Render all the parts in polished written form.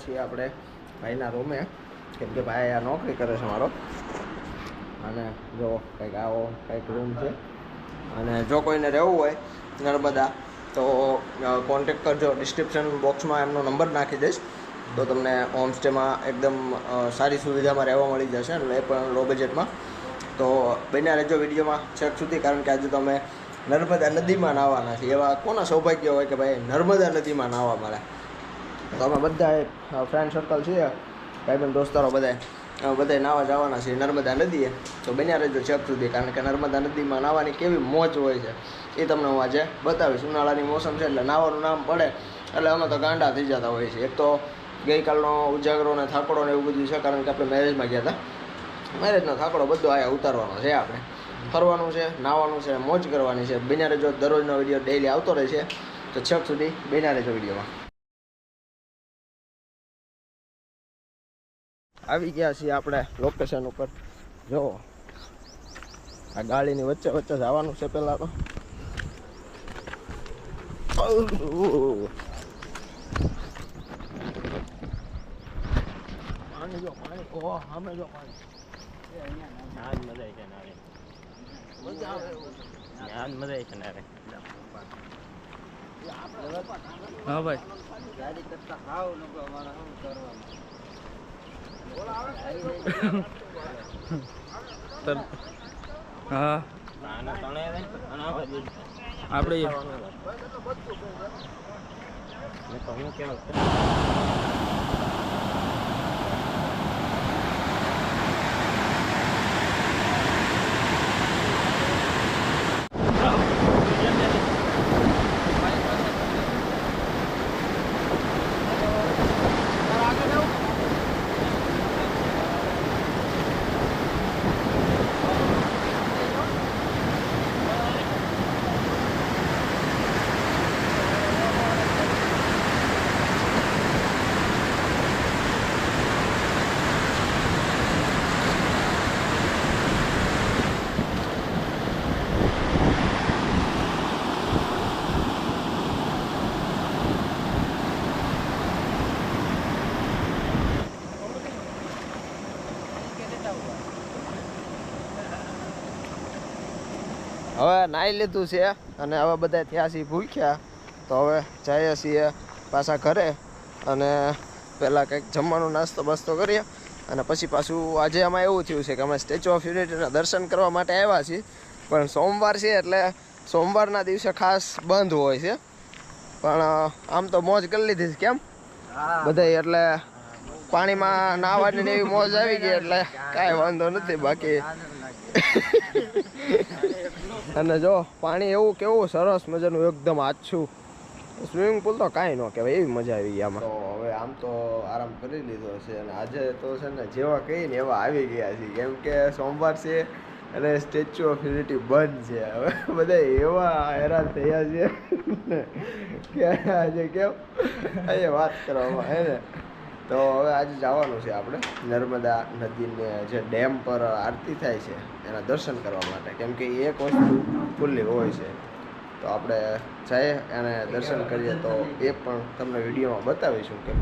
છીએ આપણે ભાઈના રૂમે, કેમ કે ભાઈ આ નોકરી કરે છે મારો. અને જો કંઈક આવો કંઈક રૂમ છે. અને જો કોઈને રહેવું હોય નર્મદા તો કોન્ટેક્ટ કરજો. ડિસ્ક્રિપ્શન બોક્સમાં એમનો નંબર નાખી દઈશ તો તમને હોમસ્ટેમાં એકદમ સારી સુવિધામાં રહેવા મળી જશે, અને એ પણ લો બજેટમાં. તો બન્યા રહેજો વિડીયોમાં છેક સુધી, કારણ કે આજે તો અમે નર્મદા નદીમાં નાહવાના છીએ. એવા કોના સૌભાગ્ય હોય કે ભાઈ નર્મદા નદીમાં નાહવા મળે. તો અમે બધા ફ્રેન્ડ સર્કલ છીએ, ભાઈબંધ દોસ્તારો બધા નાહવા જવાના છીએ નર્મદા નદીએ. તો બન્યા રહેજો છેક સુધી, કારણ કે નર્મદા નદીમાં નાહવાની કેવી મોજ હોય છે એ તમને હું આજે બતાવીશ. ઉનાળાની મોસમ છે એટલે નાહવાનું નામ પડે એટલે અમે તો ગાંડા થઈ જતા હોઈએ છીએ. એક તો ગઈકાલનો ઉજાગરો ને થાકડો ને એવું બધું છે, કારણ કે આપણે મેરેજમાં ગયા હતા. મેરેજનો થાકડો બધો આયા ઉતારવાનો છે. આપણે ફરવાનું છે, નાહવાનું છે, મોજ કરવાની છે. બન્યા રહેજો. દરરોજનો વિડીયો ડેઈલી આવતો રહે છે, તો છેક સુધી બન્યા રહેજો વિડીયોમાં. આવી ગયા છીએ આપણે લોકેશન ઉપર. જો આ ગાડીની વચ્ચે વચ્ચે જવાનું છે. પહેલાં તો પાણી જો પાણી, ઓહ સામે જો પાણી. મજા આવે છે ને. હા ભાઈ, ગાડી કરતા હાવ લોકો અમારા શું કરવાનું. હા આપણે હવે નાહી લીધું છે અને હવે બધા થયા છીએ ભૂખ્યા. તો હવે જઈએ છીએ પાછા ઘરે, અને પહેલાં કંઈક જમવાનો નાસ્તો બાસ્તો કરીએ. અને પછી પાછું આજે આમાં એવું થયું છે કે અમે સ્ટેચ્યુ ઓફ યુનિટીના દર્શન કરવા માટે આવ્યા છીએ, પણ સોમવાર છે એટલે સોમવારના દિવસે ખાસ બંધ હોય છે. પણ આમ તો મોજ કરી લીધી છે. કેમ બધા, એટલે પાણીમાં નાહવાની એવી મોજ આવી ગઈ એટલે કાંઈ વાંધો નથી. બાકી અને જો પાણી એવું કેવું સરસ મજાનું એકદમ આછું. સ્વિમિંગ પુલ તો કાંઈ ન કહેવાય, એવી મજા આવી ગઈ આમાં. તો હવે આમ તો આરામ કરી લીધો છે, અને આજે તો છે ને જેવા કહીને એવા આવી ગયા છે, કેમ કે સોમવાર છે અને સ્ટેચ્યુ ઓફ યુનિટી બંધ છે. હવે બધા એવા હેરાન થયા છે કે આજે કેમ અહીંયા વાત કરવામાં હે ને. તો હવે આજે જવાનું છે આપણે નર્મદા નદીને જે ડેમ પર આરતી થાય છે એના દર્શન કરવા માટે, કેમ કે એક વસ્તુ ખુલ્લી હોય છે. તો આપણે જઈએ અને દર્શન કરીએ, તો એ પણ તમને વિડીયોમાં બતાવીશું. કે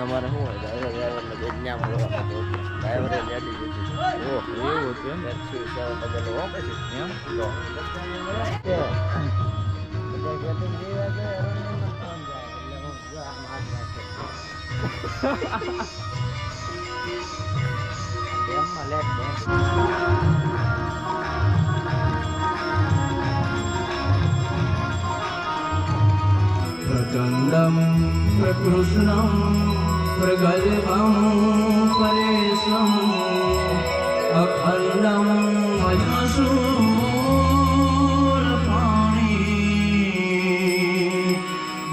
અમારે શું હોય, ડ્રાઈવરને બેન્યા મળવા ડ્રાઈવરે ગાડી લીધી. ઓહ એવું હતું એમ. સેવા બદલ હો પછી એમ તો प्रचण्डं प्रकृष्णं प्रगल्भं परेशम् अखण्डं अजसूरपाणि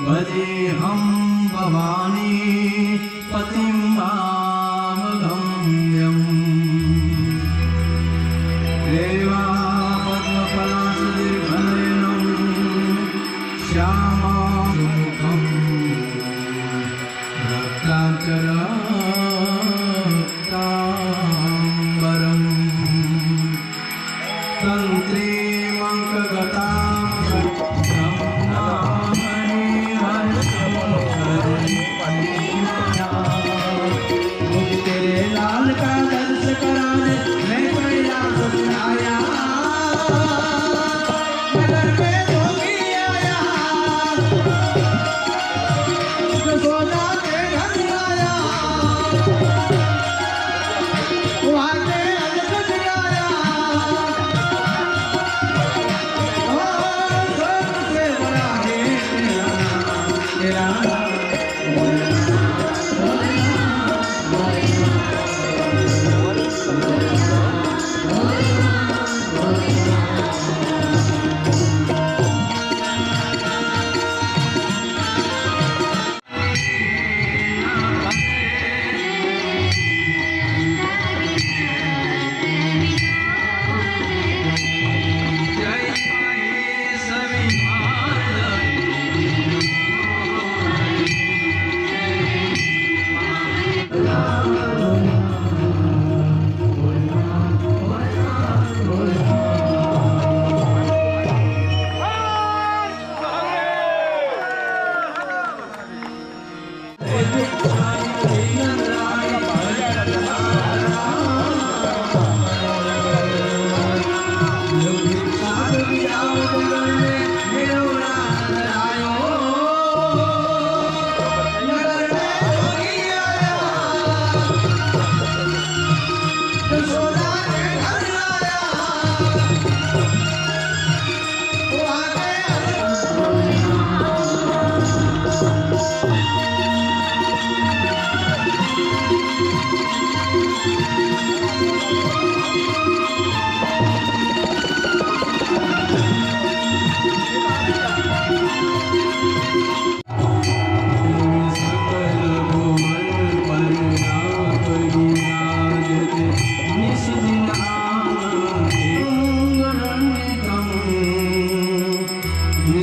भजेऽहं भवानी पतिं भावगम्यम् देवा सुमुखं रक्ताचलाम्बरम् तेरे लाल का दर्श कराने मैं कैलाश से आया नगर में जोगी आया यशोदा के घर आया वहाँ के अलग आया सबसे बड़ा है तेरा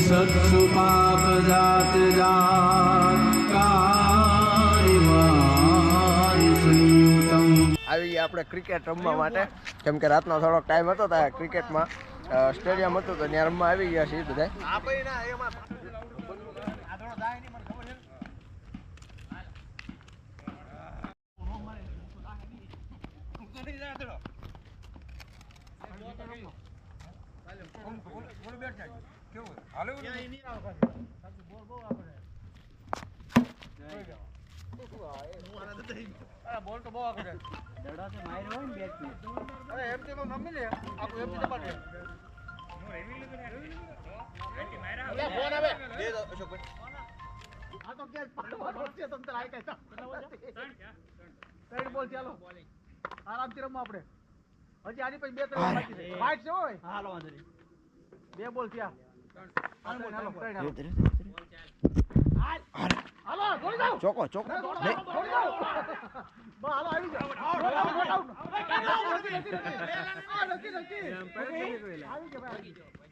सत्सु पाप जात जात कारिवारि संयुतम આવી ગયા આપણે ક્રિકેટ રમવા માટે કેમ કે રાતનો થોડોક ટાઈમ હતો ત્યાં ક્રિકેટમાં સ્ટેડિયમ હતું તો ત્યાં રમવા આવી ગયા છીએ બધા બોલ તો બહુ આગળ દડા સે માર હોય ને બેટ મે અરે એમટી માં નમી લે આપો એમટી દબા દે હું રેવી લે એમટી મારા લે ફોન આવે દે દો અશોકભાઈ આ તો કે વચ્ચે તંત્ર આય કહેતા ત્રણ બોલ ચાલો આરામથી રમવા આપણે હજી આની પછી બે ત્રણ બાકી છે વાઈટ છે હોય હાલો વાંધો નહીં બે બોલ થયા હાલો હાલો દોડી જાઓ ચોકો ચોકો દોડી જાઓ બા હાલો આવી જાઓ આવી ગયા ભાઈ